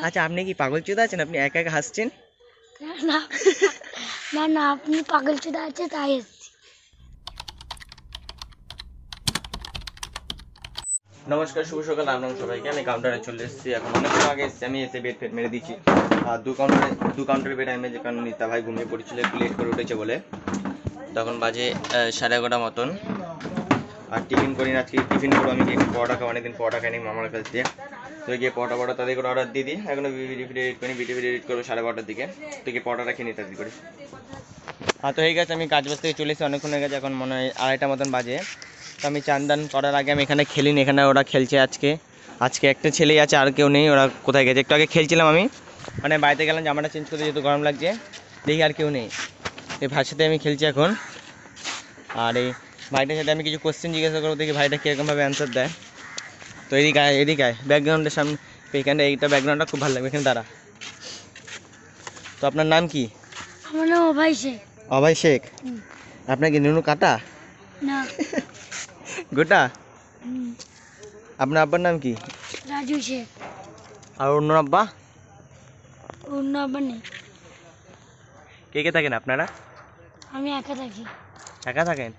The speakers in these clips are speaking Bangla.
আচ্ছা, আপনি কি পাগলচোদা আছেন? আপনি একা একা হাসছেন। না না না, আপনি পাগল চোদা আছে তাই এসছি। নমস্কার, শুভ সকাল, রাম রাম সবাইকে। আমি কাউন্টারে চলে এসেছি, এখন অনেকক্ষণ আগে এসেছি। আমি এসে বেড ফেড মেরে দিচ্ছি। আর দু কাউন্টারে বেড আমি যে কারণ নিতা ভাই ঘুমিয়ে পড়েছিল, একটু লেট করে উঠেছে বলে। তখন বাজে 11:30 মতন। আর টিফিন করি না, আজকে টিফিন করবো আমি গিয়ে পরোটা খাবো, অনেকদিন পরোটা খাইনি মামার কাছ দিয়ে। তো গিয়ে পরোটা তাদের করে অর্ডার দিয়ে দিই। এখনো ভিডিও এডিট করি, ভিডিও এডিট করবো 12:30টার দিকে। তো গিয়ে পরোটা খেয়ে নিই তাদের করে। হ্যাঁ, তো হয়ে গেছে, আমি কাজ বাজ থেকে চলে এসেছি, অনেকক্ষণ হয়ে গেছে, এখন মনে হয় 2:30 মতন বাজে। তো আমি চান দান করার আগে আমি এখানে খেলিনি, এখানে ওরা খেলছে আজকে একটা ছেলেই আছে, আর কেউ নেই। ওরা কোথায় গেছে? একটু আগে খেলছিলাম আমি, মানে বাড়িতে গেলাম জামাটা চেঞ্জ করতে, যেহেতু গরম লাগছে, দেখি আর কেউ নেই। এই ভাইয়ের সাথে আমি খেলছি এখন। আর এই ভাইটার সাথে আমি কিছু কোশ্চেন জিজ্ঞাসা করবো, দেখি ভাইটা কীরকমভাবে অ্যান্সার দেয়। তো এদিকে ব্যাকগ্রাউন্ডের সামনে, এইখানটা এইটা ব্যাকগ্রাউন্ডটা খুব ভালো লাগবে, এখানে দাঁড়া। তো আপনার নাম কি? আমার নাম অভয় শেখ। অভয় শেখ। আপনার কি নুনু কাটা না। গোটা? আপনার আব্বার নাম কি? রাজু শেখ। আর অন্য আব্বা? অন্য আবার নেই। কে কে থাকেন আপনারা? আমি একা থাকি। একা থাকেন?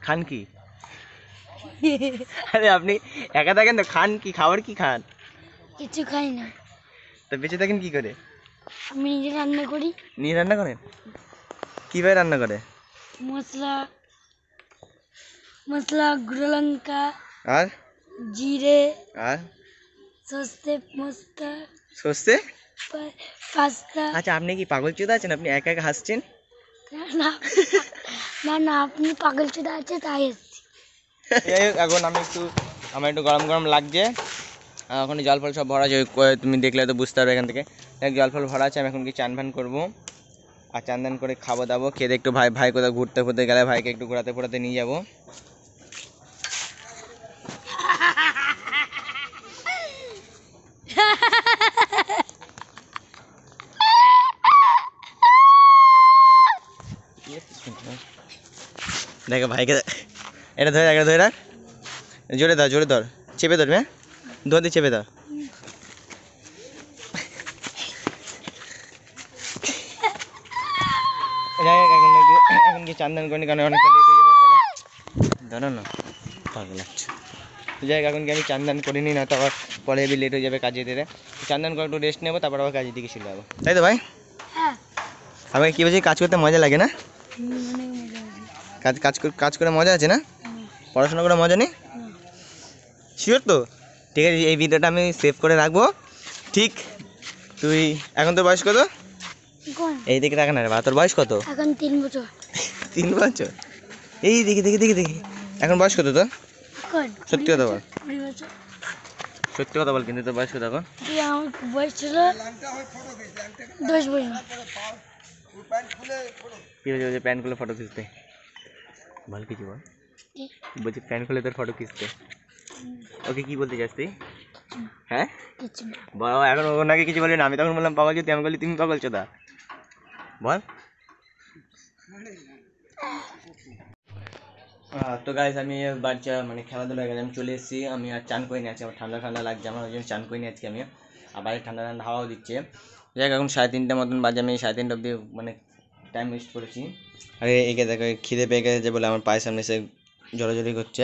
খান কি? আরে আপনি একা থাকেন তো খান কি? খাবার কি খান? কিছু খাই না। তো বেঁচে থাকেন কি করে? আমি নিজে রান্না করি। নিয়ে রান্না করেন? কীভাবে রান্না করে? মশলা মশলা, গুঁড়ো লঙ্কা, আর জিরে, আর সর্ষে, পাস্তা। আচ্ছা, আপনি কি পাগলচোদা আছেন? আপনি একা একা হাসছেন। না না না, আপনি পাগল চোদা আছে তাই এসছি। এখন আমার একটু গরম গরম লাগছে। ওখানে জল ফল সব ভরা আছে, তুমি দেখলে তো বুঝতে পারবে এখান থেকে। জল ফল ভরা আছে, আমি এখন কি চান ফান করবো, আর চান দান করে খাবো দাবো, খেয়ে একটু ভাই কোথাও ঘুরতে ফুরতে গেলে ভাইকে একটু ঘোরাতে নিয়ে যাবো। দেখো ভাইকে, এটা ধরে রাখ, জোরে ধর, চেপে ধরবে, হ্যাঁ, ধর দিয়ে চেপে ধর। এখন কি চান দান করিনি, কারণ অনেকটা লেট হয়ে যাবে পরে। ধরো না, ভালো লাগছে। যাই হোক, এখন কি আমি চান দান করিনি, না তো আবার পরে লেট হয়ে যাবে কাজে দিতে। চান দান করে একটু রেস্ট নেবো, তারপর আবার কাজের দিকে চলে যাবো, তাই তো ভাই? হ্যাঁ, আমাকে কী বলছি, কাজ করতে মজা লাগে না? অনেক মজা আছে। কাজ করে মজা আছে না? পড়াশোনা করে মজা নেই? শিওর তো? ঠিক আছে, এই ভিডিওটা আমি সেভ করে রাখবো। ঠিক, তুই এখন তোর বয়স কত? এই দিকে টাকা না রে বা, তোর বয়স কত? এখন 3 বছর। 3 বছর? এই দেখি এখন বয়স কত তোর? সত্যি কথা বল, 20 বছর। সত্যি কথা বল, কিন্তু তোর বয়স কত এখন? আমার বয়স ছিল 10 বছর। কী হয়েছে? প্যান্ট খুলে ফটো খিচতে বল, কিছু বল। বলছি প্যান্ট খুলে তোর ফটো খিচতে। ওকে কি বলতে চাস তুই? হ্যাঁ কিছু না। বল, এখন ওনাকে কিছু বলি না, আমি তখন বললাম পাগল চোদা, আমি বলি তুমি পাগল চোদা, বল। তো গাইস, আমি বাচ্চা মানে খেলাধুলা হয়ে গেছে, আমি চলে এসেছি। আমি আর চান করিনি আজকে, আমার ঠান্ডা লাগছে, আমার ওই জন্য চান করিনি আজকে আমি। আর বাইরে ঠান্ডা হাওয়াও দিচ্ছে। যাই হোক, এখন 3:30 মতন বাজে, আমি 3:30 অবধি মানে টাইম ওয়েস্ট করেছি। আরে একে দেখো, খিদে পেয়ে গেছে বলে আমার পায়ের সামনে এসে জড়াজড়ি করছে।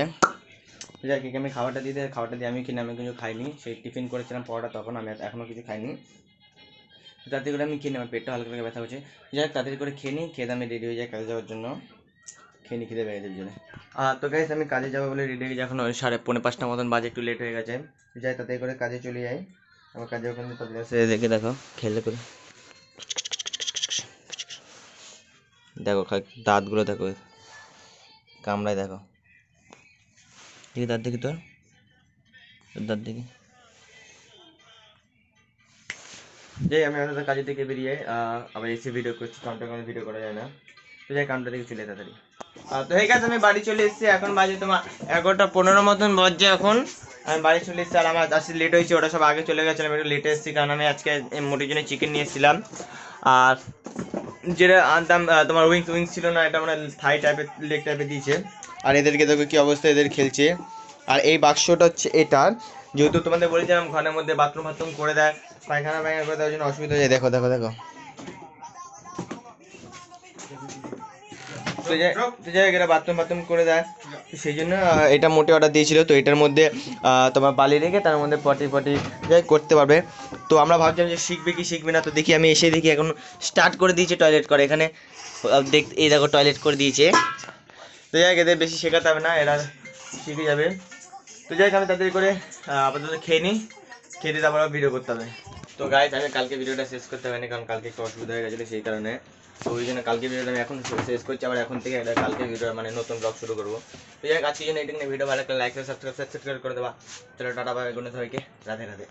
যাই হোক, আমি খাবারটা দিয়ে আমি কিনে, আমি কিছু খাইনি। সেই টিফিন করেছিলাম পরোটা, তখন আমি এখনও কিছু খাইনি। তাড়াতাড়ি করে আমি খেয়ে নিই, আমার পেটটা হালকা হালকা ব্যথা হচ্ছে। যাই হোক, তাড়াতাড়ি করে খেয়ে নিই, খেয়ে আমি রেডি হয়ে যাই কাজে যাওয়ার জন্য। খেয়ে খিদে পেয়ে গেছে জন্য। তো গাইস, আমি কাজে যাবো বলে রেডি হয়ে যাই, এখন 4:45 মতন বাজে, একটু লেট হয়ে গেছে। যাই তাড়াতাড়ি করে কাজে চলে যাই। আমার কাজে ওখানে তাদের এসে দেখে দেখো খেলে করে দেখো, দাঁতগুলো দেখো, কামড়ায় দেখো, দেখি দাঁত দেখি, তোর দাঁত দেখি। যাই, আমি আমাদের কাজের থেকে বেরিয়ে আবার এসে ভিডিও করছি, কাউন্টার কোনো ভিডিও করা যায় না। তো যাই, কাউন্টার থেকে চলে তাড়াতাড়ি। তো ঠিক আছে, আমি বাড়ি চলে এসেছি, এখন বাজে তোমার 11:15 মতন বাজছে এখন। আমি বাড়ি চলে এসেছি, আর আমার আসতে লেট হয়েছে, ওরা সব আগে চলে গেছিলাম, একটু লেটে এসেছি, কারণ আমি আজকে মোটির জন্য চিকেন নিয়ে এসেছিলাম। আর যেটা আনতাম তোমার উইংস ছিল না, এটা মানে থাই টাইপের, লেগ টাইপের দিয়েছে। আর এদেরকে দেখো কী অবস্থা, এদের খেলছে। আর এই বাক্সটা হচ্ছে এটার, যেহেতু তোমাদের বলেছিলাম ঘরের মধ্যে বাথরুম করে দেয়, পায়খানা করে দেওয়ার জন্য অসুবিধা হয়ে যায়। দেখো দেখো দেখো, তো যাই হোক, বাথরুম বাথরুম করে দেয়, তো সেই জন্য এটা মোটে অর্ডার দিয়েছিল। তো এটার মধ্যে তোমার বালি রেখে তার মধ্যে পটি পটি যাই করতে পারবে। তো আমরা ভাবছিলাম যে শিখবে কি শিখবে না, তো দেখি আমি এসে দেখি এখন স্টার্ট করে দিয়েছে টয়লেট করে এখানে। দেখ এই দেখো টয়লেট করে দিয়েছে। তো যাই হোক, এদের বেশি শেখাতে হবে না, এরা শিখে যাবে। তো যাই হোক, আমি তাড়াতাড়ি করে আপাতত খেয়ে নিই, খেয়ে দিয়ে তারপর ভিডিও করতে হবে। তো গাইস, আমি কালকে ভিডিওটা শেষ করতে পারিনি, কারণ কালকে একটু অসুবিধা হয়ে গেছিলো সেই কারণে। তো ওই জন্য কালকে ভিডিওটা আমি এখন শেষ করছি, আবার এখন থেকে কালকে ভিডিও মানে নতুন ব্লগ শুরু করবো। তো যাই হোক, আজকের জন্য এইটুকু, ভিডিও ভালো লাগলে লাইক করে সাবস্ক্রাইব করে দেবা। চলো টাটা, বাই, গুড নাইট সবাইকে, রাধে রাধে।